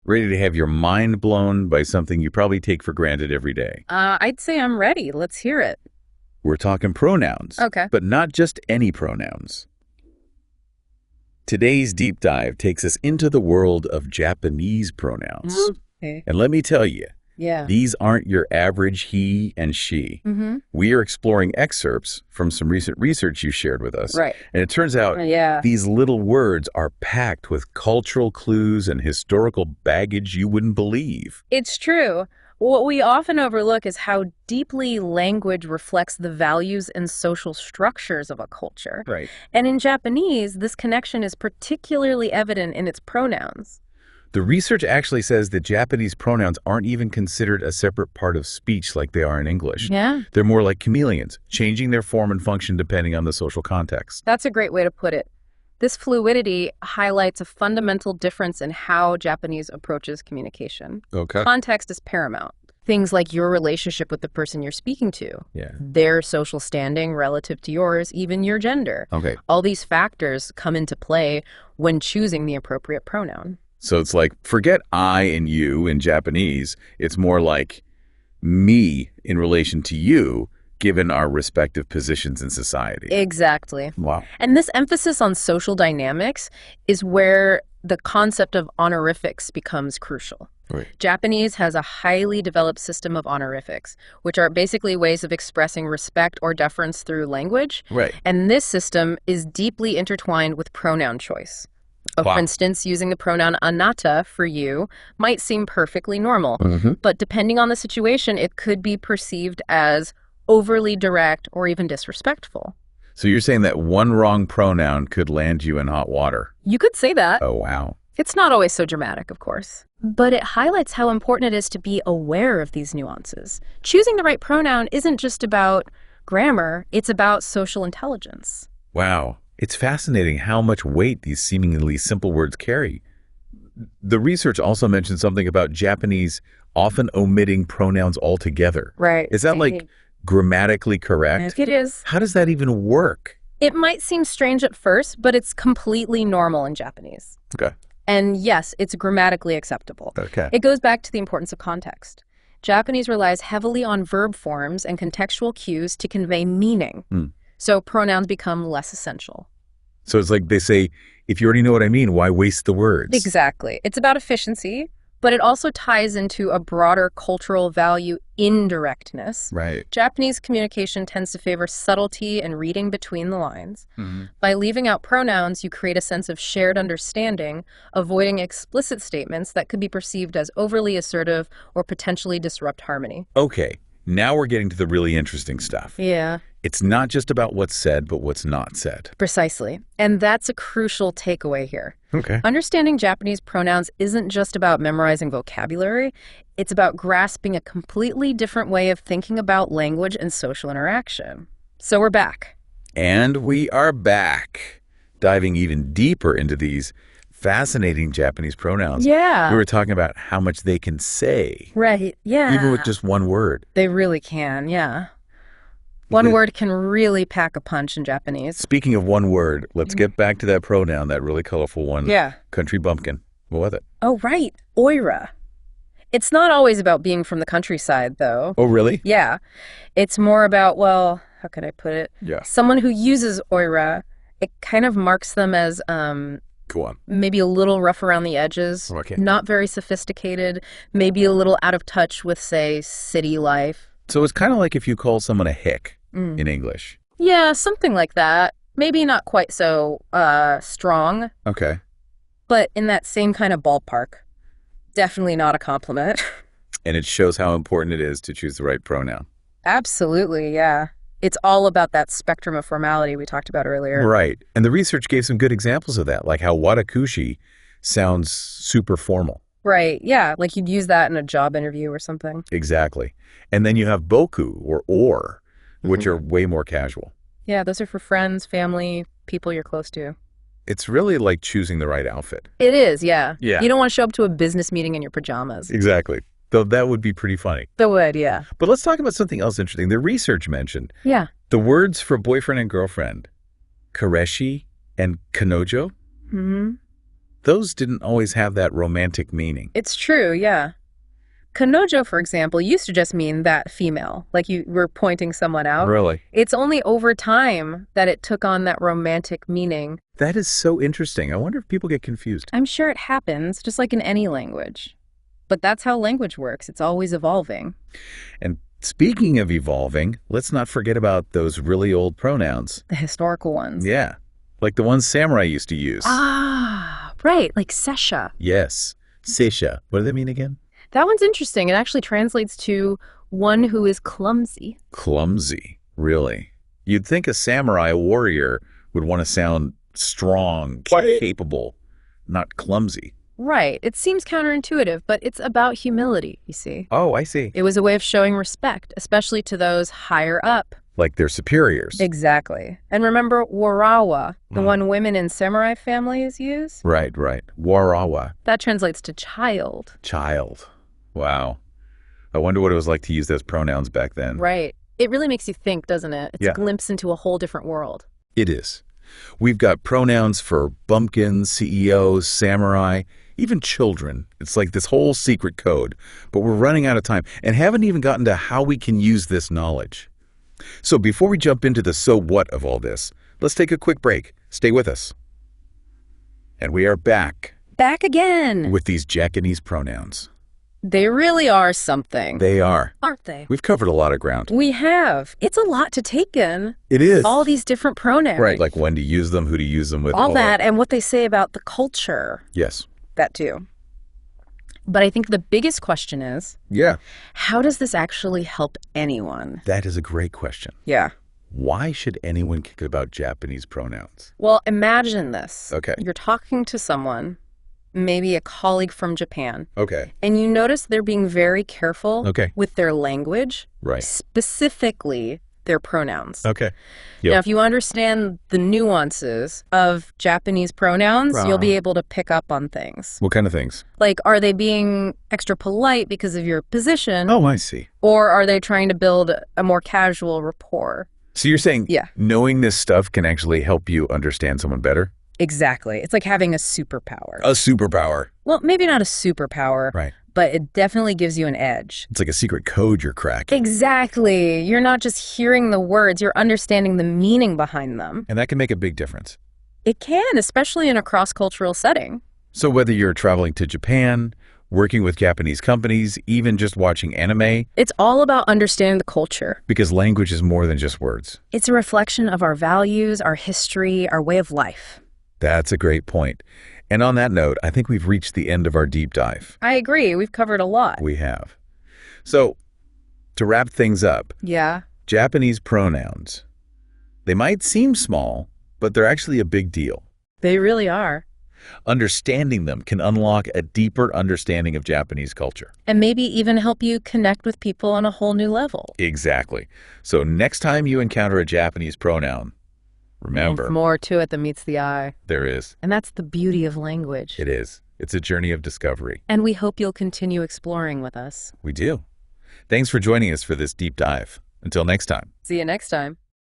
Ready to have your mind blown by something you probably take for granted every day. I'd say I'm ready. Let's hear it. We're talking pronouns. Okay. But not just any pronouns. Today's deep dive takes us into the world of Japanese pronouns. Okay. And let me tell you, Yeah. these aren't your average he and she. We are exploring excerpts from some recent research you shared with us. Right. And it turns out these little words are packed with cultural clues and historical baggage you wouldn't believe. It's true. What we often overlook is how deeply language reflects the values and social structures of a culture. Right. And in Japanese, this connection is particularly evident in its pronouns. The research actually says that Japanese pronouns aren't even considered a separate part of speech like they are in English. Yeah. They're more like chameleons, changing their form and function depending on the social context. That's a great way to put it. This fluidity highlights a fundamental difference in how Japanese approaches communication. Okay. Context is paramount. Things like your relationship with the person you're speaking to, their social standing relative to yours, even your gender. Okay. All these factors come into play when choosing the appropriate pronoun. So it's like, forget I and you in Japanese. It's more like me in relation to you, given our respective positions in society. Exactly. Wow. And this emphasis on social dynamics is where the concept of honorifics becomes crucial. Right. Japanese has a highly developed system of honorifics, which are basically ways of expressing respect or deference through language. Right. And this system is deeply intertwined with pronoun choice. For instance, using the pronoun anata for you might seem perfectly normal, but depending on the situation, it could be perceived as overly direct or even disrespectful. So you're saying that one wrong pronoun could land you in hot water? You could say that. Oh, wow. It's not always so dramatic, of course. But it highlights how important it is to be aware of these nuances. Choosing the right pronoun isn't just about grammar, it's about social intelligence. Wow. It's fascinating how much weight these seemingly simple words carry. The research also mentioned something about Japanese often omitting pronouns altogether. Right. Is that like grammatically correct? It is. How does that even work? It might seem strange at first, but it's completely normal in Japanese. Okay. And yes, it's grammatically acceptable. Okay. It goes back to the importance of context. Japanese relies heavily on verb forms and contextual cues to convey meaning. So pronouns become less essential. So it's like they say, if you already know what I mean, why waste the words? Exactly. It's about efficiency, but it also ties into a broader cultural value, indirectness. Right. Japanese communication tends to favor subtlety and reading between the lines. By leaving out pronouns, you create a sense of shared understanding, avoiding explicit statements that could be perceived as overly assertive or potentially disrupt harmony. Okay. Now we're getting to the really interesting stuff. Yeah. It's not just about what's said, but what's not said. Precisely. And that's a crucial takeaway here. Okay. Understanding Japanese pronouns isn't just about memorizing vocabulary. It's about grasping a completely different way of thinking about language and social interaction. So we're back. And we are back, diving even deeper into these fascinating Japanese pronouns. Yeah. We were talking about how much they can say. Right. Yeah. Even with just one word. They really can, yeah. One word can really pack a punch in Japanese. Speaking of one word, let's get back to that pronoun, that really colorful one. Yeah. Country bumpkin. What was it? Oh, right. Oira. It's not always about being from the countryside, though. Oh, really? Yeah. It's more about, well, how could I put it? Yeah. Someone who uses oira, it kind of marks them as Go on. maybe a little rough around the edges, Okay. not very sophisticated, maybe a little out of touch with, say, city life. So it's kind of like if you call someone a hick in English. Yeah, something like that. Maybe not quite so strong, Okay. but in that same kind of ballpark. Definitely not a compliment. And it shows how important it is to choose the right pronoun. Absolutely, yeah. It's all about that spectrum of formality we talked about earlier. Right. And the research gave some good examples of that, like how watakushi sounds super formal. Right, yeah, like you'd use that in a job interview or something. Exactly. And then you have boku or, which are way more casual. Yeah, those are for friends, family, people you're close to. It's really like choosing the right outfit. It is, yeah. Yeah. You don't want to show up to a business meeting in your pajamas. Exactly. Though that would be pretty funny. That would, yeah. But let's talk about something else interesting. The research mentioned Yeah. the words for boyfriend and girlfriend, kareshi and kanojo. those didn't always have that romantic meaning. It's true, yeah. Kanojo, for example, used to just mean that female, like you were pointing someone out. Really? It's only over time that it took on that romantic meaning. That is so interesting. I wonder if people get confused. I'm sure it happens, just like in any language. But that's how language works. It's always evolving. And speaking of evolving, let's not forget about those really old pronouns. The historical ones. Yeah, like the ones samurai used to use. Ah, right, like sesha. Yes, seisha. What do they mean again? That one's interesting. It actually translates to one who is clumsy. Clumsy, really? You'd think a samurai, a warrior, would want to sound strong, capable, not clumsy. Right. It seems counterintuitive, but it's about humility, you see. Oh, I see. It was a way of showing respect, especially to those higher up. Like their superiors. Exactly. And remember warawa, the one women in samurai families use? Right. Warawa. That translates to child. Child. Wow. I wonder what it was like to use those pronouns back then. Right. It really makes you think, doesn't it? It's Yeah. a glimpse into a whole different world. It is. We've got pronouns for bumpkins, CEOs, samurai, even children. It's like this whole secret code. But we're running out of time and haven't even gotten to how we can use this knowledge. So before we jump into the so what of all this, let's take a quick break. Stay with us. And we are back Back again. with these Japanese pronouns. They really are something. They are. Aren't they? We've covered a lot of ground. We have. It's a lot to take in. It is. All these different pronouns. Right, like when to use them, who to use them with. all that, and what they say about the culture. Yes. That too. But I think the biggest question is, Yeah. how does this actually help anyone? That is a great question. Yeah. Why should anyone care about Japanese pronouns? Well, imagine this. Okay. You're talking to someone, maybe a colleague from Japan, Okay. and you notice they're being very careful Okay. with their language, Right. specifically their pronouns. Okay. Now, if you understand the nuances of Japanese pronouns, you'll be able to pick up on things. What kind of things? Like, are they being extra polite because of your position? Oh, I see. Or are they trying to build a more casual rapport? So you're saying Yeah. knowing this stuff can actually help you understand someone better? Exactly. It's like having a superpower. A superpower. Well, maybe not a superpower, Right. but it definitely gives you an edge. It's like a secret code you're cracking. Exactly. You're not just hearing the words, you're understanding the meaning behind them. And that can make a big difference. It can, especially in a cross-cultural setting. So whether you're traveling to Japan, working with Japanese companies, even just watching anime, It's all about understanding the culture. because language is more than just words. It's a reflection of our values, our history, our way of life. That's a great point. And on that note, I think we've reached the end of our deep dive. I agree. We've covered a lot. We have. So, to wrap things up, Yeah. Japanese pronouns. They might seem small, but they're actually a big deal. They really are. Understanding them can unlock a deeper understanding of Japanese culture. And maybe even help you connect with people on a whole new level. Exactly. So next time you encounter a Japanese pronoun, remember, There's more to it than meets the eye. there is. And that's the beauty of language. It is. It's a journey of discovery. And we hope you'll continue exploring with us. We do. Thanks for joining us for this deep dive. Until next time. See you next time.